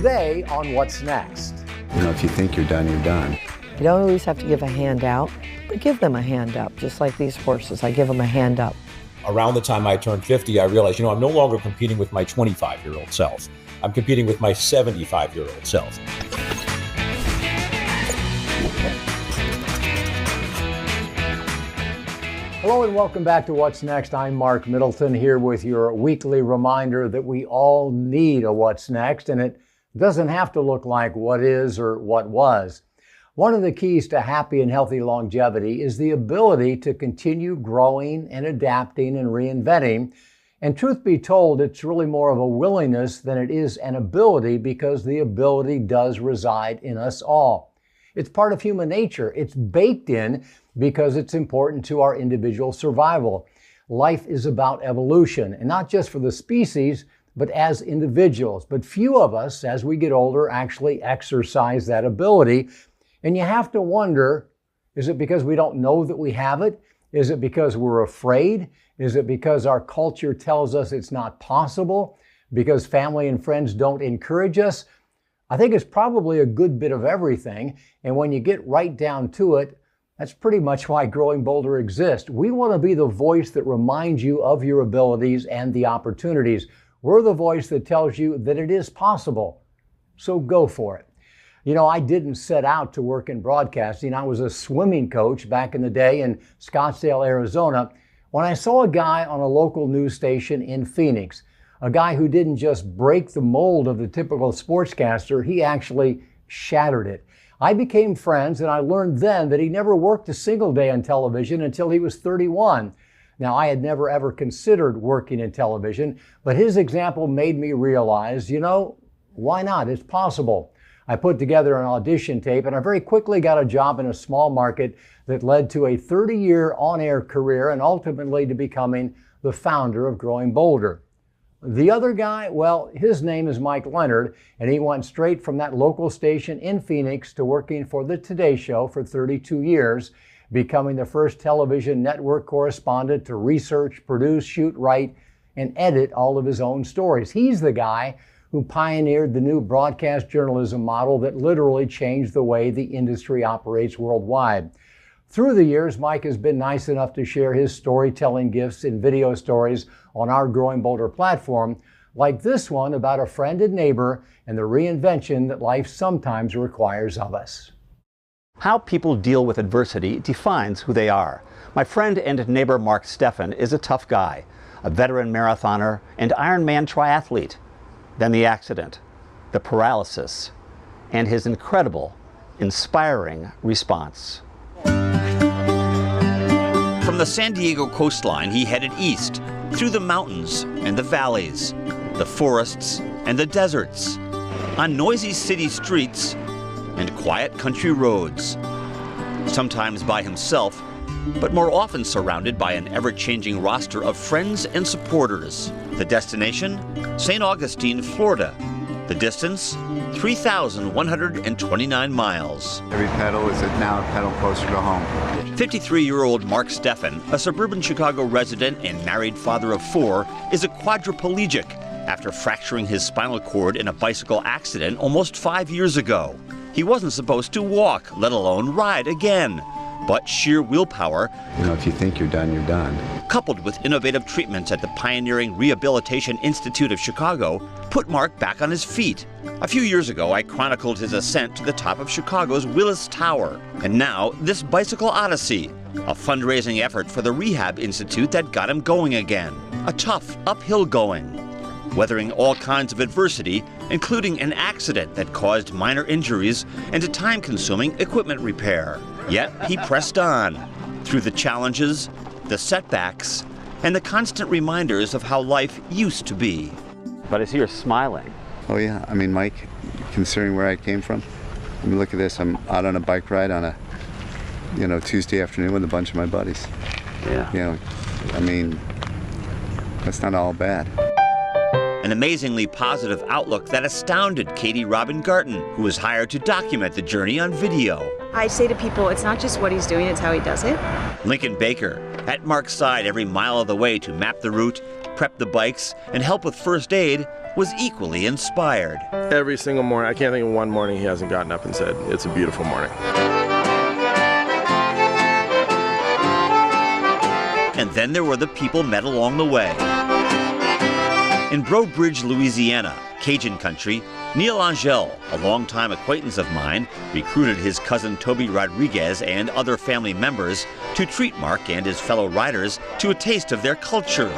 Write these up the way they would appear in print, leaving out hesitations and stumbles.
Today on What's Next. You know, if you think you're done, you're done. You don't always have to give a hand out, but give them a hand up, just like these horses. I give them a hand up. Around the time I turned 50, I realized, I'm no longer competing with my 25-year-old self. I'm competing with my 75-year-old self. Hello and welcome back to What's Next. I'm Mark Middleton here with your weekly reminder that we all need a What's Next, and it doesn't have to look like what is or what was. One of the keys to happy and healthy longevity is the ability to continue growing and adapting and reinventing. And truth be told, it's really more of a willingness than it is an ability, because the ability does reside in us all. It's part of human nature. It's baked in because it's important to our individual survival. Life is about evolution, and not just for the species, but as individuals. But few of us, as we get older, actually exercise that ability. And you have to wonder, is it because we don't know that we have it? Is it because we're afraid? Is it because our culture tells us it's not possible? Because family and friends don't encourage us? I think it's probably a good bit of everything. And when you get right down to it, that's pretty much why Growing Bolder exists. We want to be the voice that reminds you of your abilities and the opportunities. We're the voice that tells you that it is possible. So go for it. I didn't set out to work in broadcasting. I was a swimming coach back in the day in Scottsdale, Arizona, when I saw a guy on a local news station in Phoenix, a guy who didn't just break the mold of the typical sportscaster, he actually shattered it. I became friends, and I learned then that he never worked a single day on television until he was 31. Now, I had never ever considered working in television, but his example made me realize, why not? It's possible. I put together an audition tape, and I very quickly got a job in a small market that led to a 30-year on-air career and ultimately to becoming the founder of Growing Bolder. The other guy, well, his name is Mike Leonard, and he went straight from that local station in Phoenix to working for the Today Show for 32 years, becoming the first television network correspondent to research, produce, shoot, write, and edit all of his own stories. He's the guy who pioneered the new broadcast journalism model that literally changed the way the industry operates worldwide. Through the years, Mike has been nice enough to share his storytelling gifts in video stories on our Growing Bolder platform, like this one about a friend and neighbor and the reinvention that life sometimes requires of us. How people deal with adversity defines who they are. My friend and neighbor Mark Steffen is a tough guy, a veteran marathoner and Ironman triathlete. Then the accident, the paralysis, and his incredible, inspiring response. From the San Diego coastline, he headed east, through the mountains and the valleys, the forests and the deserts, on noisy city streets and quiet country roads. Sometimes by himself, but more often surrounded by an ever-changing roster of friends and supporters. The destination, St. Augustine, Florida. The distance, 3,129 miles. Every pedal is now a pedal closer to home. 53-year-old Mark Steffen, a suburban Chicago resident and married father of 4, is a quadriplegic after fracturing his spinal cord in a bicycle accident almost 5 years ago. He wasn't supposed to walk, let alone ride again. But sheer willpower, If you think you're done, you're done. coupled with innovative treatments at the pioneering Rehabilitation Institute of Chicago, put Mark back on his feet. A few years ago, I chronicled his ascent to the top of Chicago's Willis Tower. And now, this bicycle odyssey, a fundraising effort for the Rehab Institute that got him going again. A tough, uphill going. Weathering all kinds of adversity, including an accident that caused minor injuries and a time-consuming equipment repair. Yet he pressed on, through the challenges, the setbacks, and the constant reminders of how life used to be. But I see you're smiling. Oh yeah, Mike, considering where I came from, look at this. I'm out on a bike ride on a, Tuesday afternoon with a bunch of my buddies. Yeah. That's not all bad. An amazingly positive outlook that astounded Katie Robin Garten, who was hired to document the journey on video. I say to people, it's not just what he's doing, it's how he does it. Lincoln Baker, At Mark's side every mile of the way to map the route, prep the bikes, and help with first aid was equally inspired. Every single morning, I can't think of one morning he hasn't gotten up and said, "It's a beautiful morning." And then there were the people met along the way. In Breaux Bridge, Louisiana, Cajun country, Neil Angel, a longtime acquaintance of mine, recruited his cousin Toby Rodriguez and other family members to treat Mark and his fellow riders to a taste of their culture.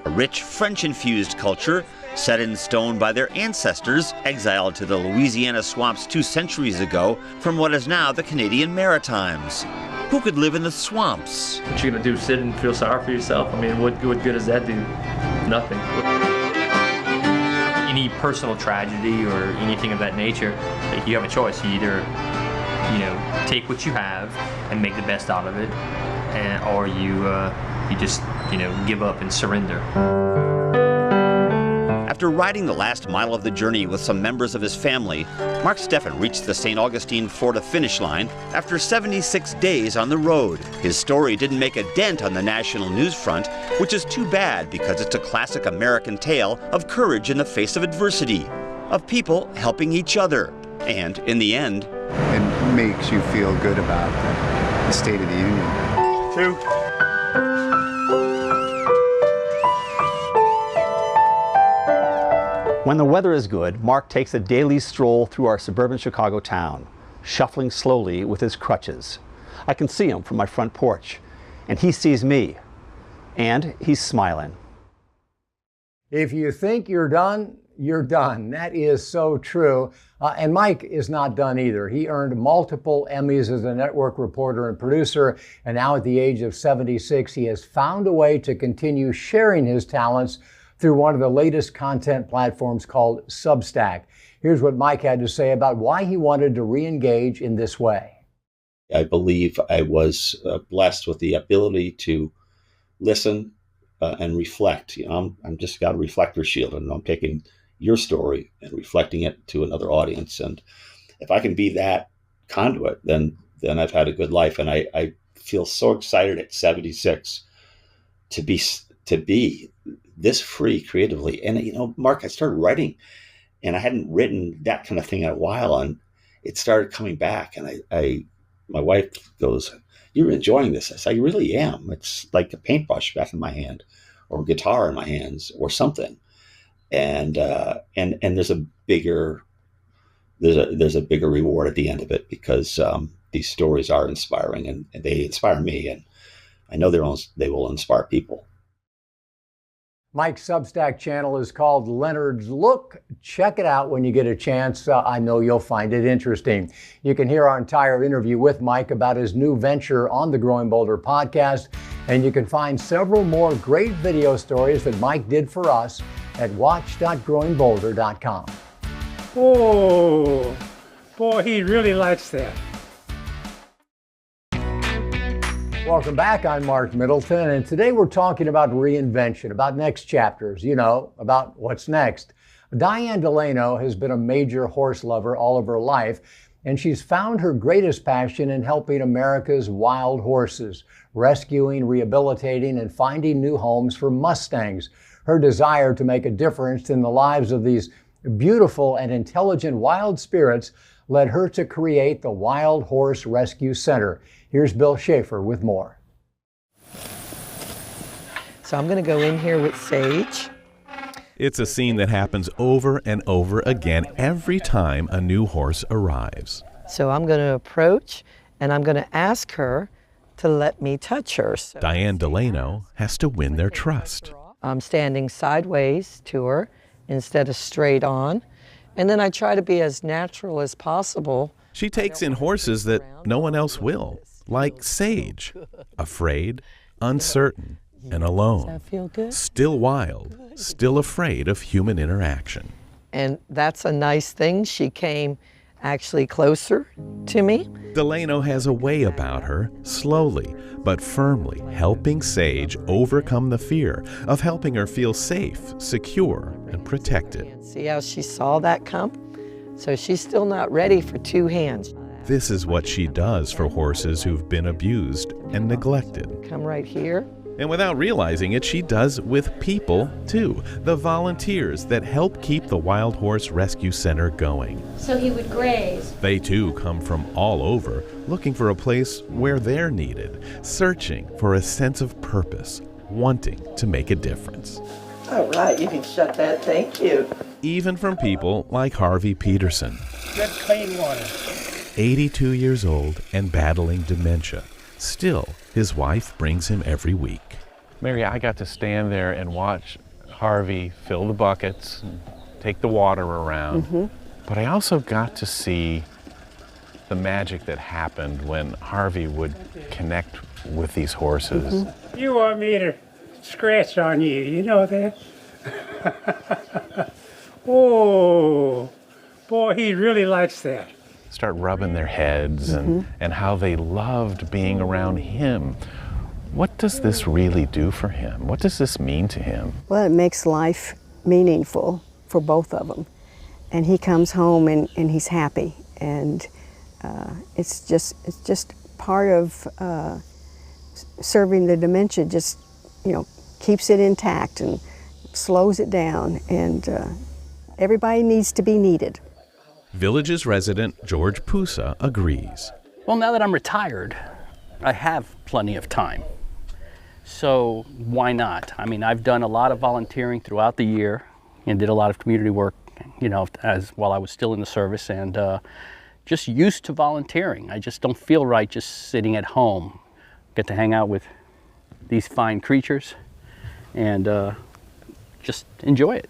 A rich French-infused culture set in stone by their ancestors, exiled to the Louisiana swamps 2 centuries ago from what is now the Canadian Maritimes. Who could live in the swamps? What you gonna do, sit and feel sorry for yourself? I mean, what good does that do? Nothing. Any personal tragedy or anything of that nature, you have a choice. You either, take what you have and make the best out of it, or you just, give up and surrender. After riding the last mile of the journey with some members of his family, Mark Steffen reached the St. Augustine, Florida finish line after 76 days on the road. His story didn't make a dent on the national news front, which is too bad because it's a classic American tale of courage in the face of adversity, of people helping each other, and in the end, It makes you feel good about the State of the Union. 2. When the weather is good, Mark takes a daily stroll through our suburban Chicago town, shuffling slowly with his crutches. I can see him from my front porch, and he sees me, and he's smiling. If you think you're done, you're done. That is so true. And Mike is not done either. He earned multiple Emmys as a network reporter and producer, and now at the age of 76, he has found a way to continue sharing his talents through one of the latest content platforms called Substack. Here's what Mike had to say about why he wanted to re-engage in this way. I believe I was blessed with the ability to listen and reflect. I'm just got a reflector shield, and I'm taking your story and reflecting it to another audience. And if I can be that conduit, then I've had a good life. And I feel so excited at 76 to be this free creatively. And Mark, I started writing, and I hadn't written that kind of thing in a while, and it started coming back. And my wife goes, "You're enjoying this?" I said, "I really am. It's like a paintbrush back in my hand, or a guitar in my hands, or something." And there's a bigger reward at the end of it, because these stories are inspiring, and they inspire me, and I know they will inspire people. Mike's Substack channel is called Leonard's Look. Check it out when you get a chance. I know you'll find it interesting. You can hear our entire interview with Mike about his new venture on the Growing Bolder podcast, and you can find several more great video stories that Mike did for us at watch.growingbolder.com. Oh, boy, he really likes that. Welcome back. I'm Mark Middleton, and today we're talking about reinvention, about next chapters, about what's next. Diane Delano has been a major horse lover all of her life, and she's found her greatest passion in helping America's wild horses, rescuing, rehabilitating, and finding new homes for Mustangs. Her desire to make a difference in the lives of these beautiful and intelligent wild spirits led her to create the Wild Horse Rescue Center. Here's Bill Schaefer with more. So I'm going to go in here with Sage. It's a scene that happens over and over again every time a new horse arrives. So I'm going to approach, and I'm going to ask her to let me touch her. So Diane Delano has to win their trust. I'm standing sideways to her instead of straight on. And then I try to be as natural as possible. She takes in horses that no one else will, like Sage, afraid, uncertain, and alone. Does that feel good? Still wild, still afraid of human interaction. And that's a nice thing. She came actually closer to me. Delano has a way about her, slowly but firmly helping Sage overcome the fear of helping her feel safe, secure, and protected. See how she saw that come? So she's still not ready for two hands. this is what she does for horses who've been abused and neglected. Come right here. And without realizing it, she does with people, too. The volunteers that help keep the Wild Horse Rescue Center going. So he would graze. They, too, come from all over, looking for a place where they're needed, searching for a sense of purpose, wanting to make a difference. All right, you can shut that. Thank you. Even from people like Harvey Peterson. Good clean water. 82 years old and battling dementia. Still, his wife brings him every week. Mary, I got to stand there and watch Harvey fill the buckets and take the water around. But I also got to see the magic that happened when Harvey would connect with these horses. You want me to scratch on you, you know that? Oh, boy, he really likes that. Start rubbing their heads and how they loved being around him. What does this really do for him? What does this mean to him? Well, it makes life meaningful for both of them. And he comes home and he's happy. And it's just part of serving the dementia, just, you know, keeps it intact and slows it down. And everybody needs to be needed. Village's resident George Pusa agrees. Well, now that I'm retired, I have plenty of time. So why not? I mean, I've done a lot of volunteering throughout the year and did a lot of community work, you know, while I was still in the service, and just used to volunteering. I just don't feel right just sitting at home. Get to hang out with these fine creatures and just enjoy it.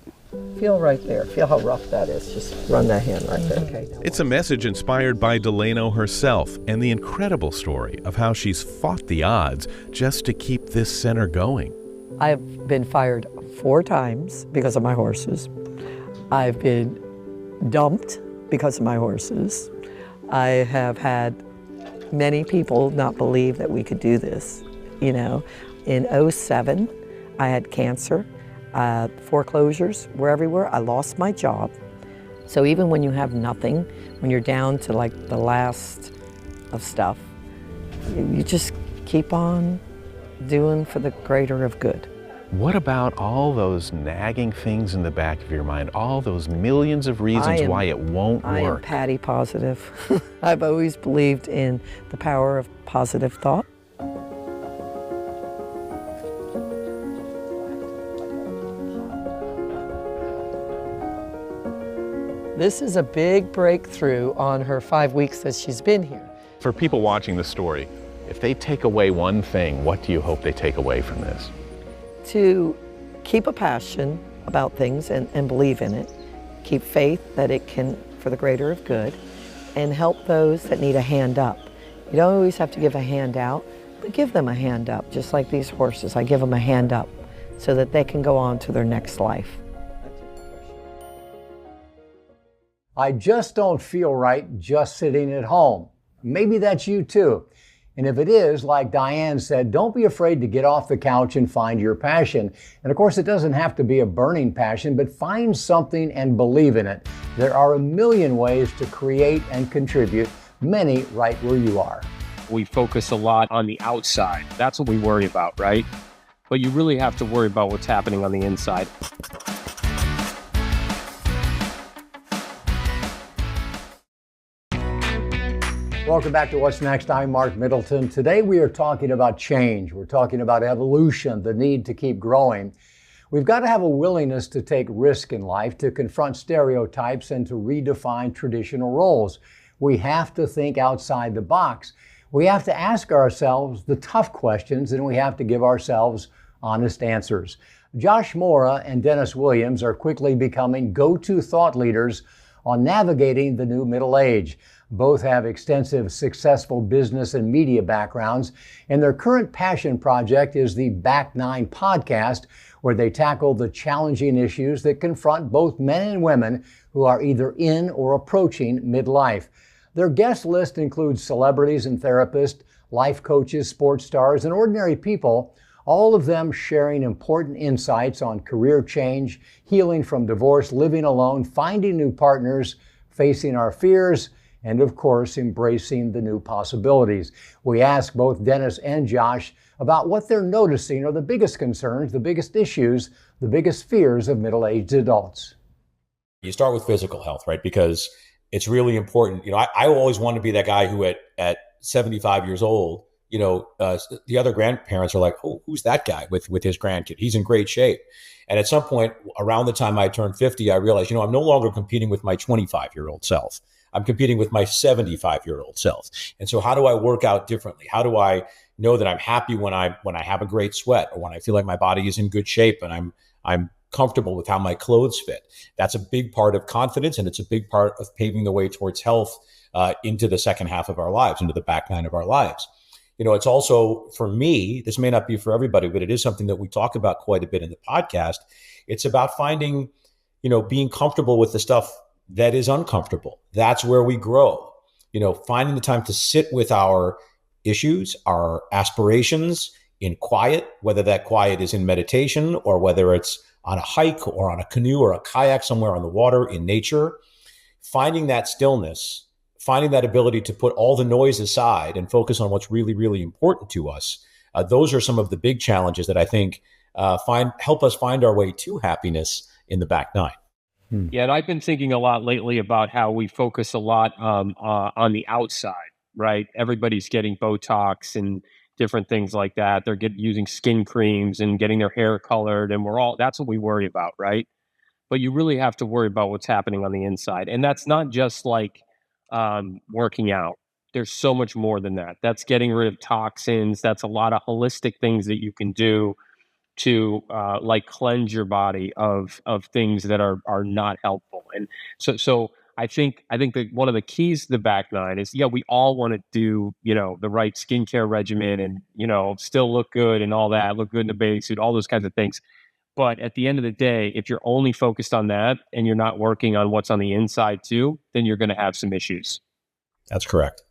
Feel right there. Feel how rough that is. Just run that hand right there. Okay. It's a message inspired by Delano herself and the incredible story of how she's fought the odds just to keep this center going. I've been fired 4 times because of my horses. I've been dumped because of my horses. I have had many people not believe that we could do this. You know, in 2007, I had cancer. Foreclosures were everywhere. I lost my job. So even when you have nothing, when you're down to like the last of stuff, you just keep on doing for the greater of good. What about all those nagging things in the back of your mind, all those millions of reasons why it won't work? I am Patty positive. I've always believed in the power of positive thought. This is a big breakthrough on her 5 weeks that she's been here. For people watching the story, if they take away one thing, what do you hope they take away from this? To keep a passion about things and believe in it, keep faith that it can, for the greater of good, and help those that need a hand up. You don't always have to give a hand out, but give them a hand up, just like these horses. I give them a hand up so that they can go on to their next life. I just don't feel right just sitting at home. Maybe that's you too. And if it is, like Diane said, don't be afraid to get off the couch and find your passion. And of course, it doesn't have to be a burning passion, but find something and believe in it. There are a million ways to create and contribute, many right where you are. We focus a lot on the outside. That's what we worry about, right? But you really have to worry about what's happening on the inside. Welcome back to What's Next. I'm Mark Middleton. Today we are talking about change. We're talking about evolution, the need to keep growing. We've got to have a willingness to take risk in life, to confront stereotypes, and to redefine traditional roles. We have to think outside the box. We have to ask ourselves the tough questions, and we have to give ourselves honest answers. Josh Mora and Dennis Williams are quickly becoming go-to thought leaders on navigating the new middle age. Both have extensive successful business and media backgrounds, and their current passion project is the Back Nine podcast, where they tackle the challenging issues that confront both men and women who are either in or approaching midlife. Their guest list includes celebrities and therapists, life coaches, sports stars, and ordinary people, all of them sharing important insights on career change, healing from divorce, living alone, finding new partners, facing our fears, and of course, embracing the new possibilities. We asked both Dennis and Josh about what they're noticing are the biggest concerns, the biggest issues, the biggest fears of middle-aged adults. You start with physical health, right? Because it's really important. I always want to be that guy who at 75 years old, the other grandparents are like, oh, who's that guy with his grandkid? He's in great shape. And at some point around the time I turned 50, I realized, I'm no longer competing with my 25-year-old self. I'm competing with my 75-year-old self. And so how do I work out differently? How do I know that I'm happy when I have a great sweat, or when I feel like my body is in good shape and I'm comfortable with how my clothes fit? That's a big part of confidence, and it's a big part of paving the way towards health into the second half of our lives, into the back nine of our lives. It's also, for me, this may not be for everybody, but it is something that we talk about quite a bit in the podcast. It's about finding, being comfortable with the stuff that is uncomfortable. That's where we grow. Finding the time to sit with our issues, our aspirations in quiet, whether that quiet is in meditation or whether it's on a hike or on a canoe or a kayak somewhere on the water in nature. Finding that stillness, finding that ability to put all the noise aside and focus on what's really, really important to us. Those are some of the big challenges that I think help us find our way to happiness in the back nine. Yeah, and I've been thinking a lot lately about how we focus a lot on the outside, right? Everybody's getting Botox and different things like that. They're using skin creams and getting their hair colored, and that's what we worry about, right? But you really have to worry about what's happening on the inside. And that's not just like working out. There's so much more than that. That's getting rid of toxins. That's a lot of holistic things that you can do to like cleanse your body of things that are not helpful. And so I think that one of the keys to the back nine is, we all want to do, the right skincare regimen and, still look good and all that, look good in a bathing suit, all those kinds of things. But at the end of the day, if you're only focused on that and you're not working on what's on the inside too, then you're going to have some issues. That's correct.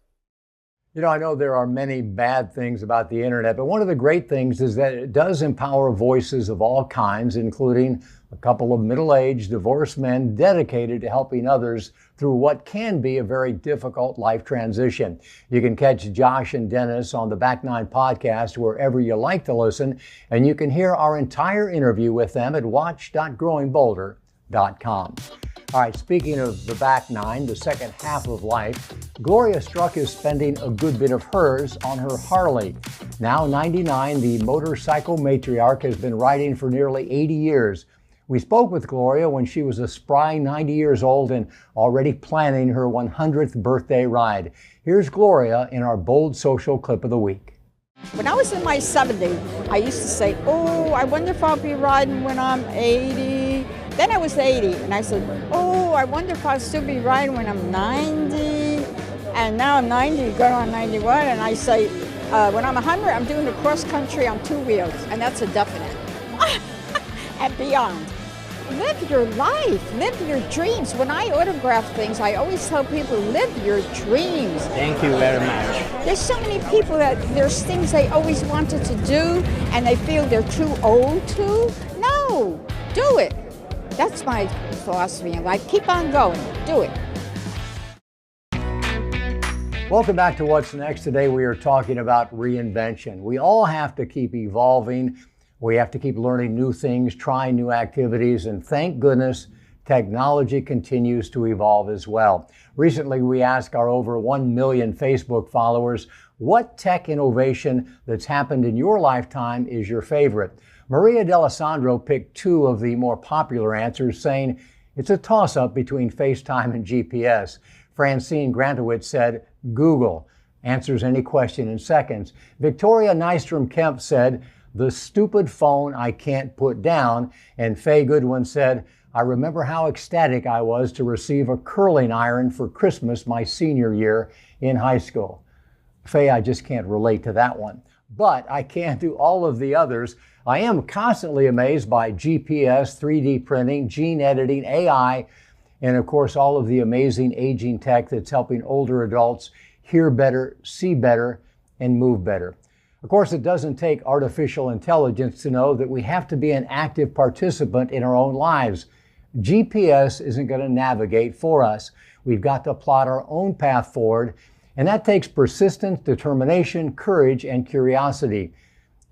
I know there are many bad things about the internet, but one of the great things is that it does empower voices of all kinds, including a couple of middle-aged divorced men dedicated to helping others through what can be a very difficult life transition. You can catch Josh and Dennis on the Back Nine podcast wherever you like to listen, and you can hear our entire interview with them at watch.growingbolder.com. All right, speaking of the back nine, the second half of life, Gloria Struck is spending a good bit of hers on her Harley. Now 99, the motorcycle matriarch has been riding for nearly 80 years. We spoke with Gloria when she was a spry 90 years old and already planning her 100th birthday ride. Here's Gloria in our Bold Social Clip of the Week. When I was in my 70s, I used to say, oh, I wonder if I'll be riding when I'm 80. Then I was 80, and I said, oh, I wonder if I'll still be riding when I'm 90. And now I'm 90, going on 91, and I say, when I'm 100, I'm doing the cross country on two wheels, and that's a definite. And beyond. Live your life, live your dreams. When I autograph things, I always tell people, live your dreams. Thank you very much. There's so many people that there's things they always wanted to do, and they feel they're too old to. No, do it. That's my philosophy in life. Keep on going. Do it. Welcome back to What's Next. Today we are talking about reinvention. We all have to keep evolving. We have to keep learning new things, trying new activities, and thank goodness technology continues to evolve as well. Recently, we asked our over 1 million Facebook followers, what tech innovation that's happened in your lifetime is your favorite? Maria D'Alessandro picked two of the more popular answers, saying it's a toss-up between FaceTime and GPS. Francine Grantowitz said Google, answers any question in seconds. Victoria Nystrom Kemp said the stupid phone I can't put down. And Faye Goodwin said, I remember how ecstatic I was to receive a curling iron for Christmas my senior year in high school. Faye, I just can't relate to that one. But I can do all of the others. I am constantly amazed by GPS, 3D printing, gene editing, AI, and of course all of the amazing aging tech that's helping older adults hear better, see better, and move better. Of course, it doesn't take artificial intelligence to know that we have to be an active participant in our own lives. GPS isn't going to navigate for us. We've got to plot our own path forward, and that takes persistence, determination, courage, and curiosity.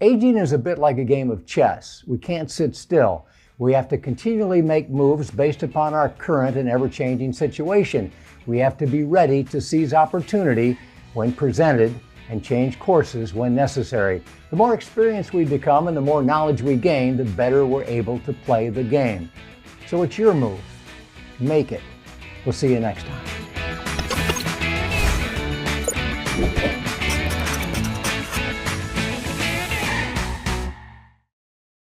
Aging is a bit like a game of chess. We can't sit still. We have to continually make moves based upon our current and ever-changing situation. We have to be ready to seize opportunity when presented and change courses when necessary. The more experienced we become and the more knowledge we gain, the better we're able to play the game. So it's your move. Make it. We'll see you next time.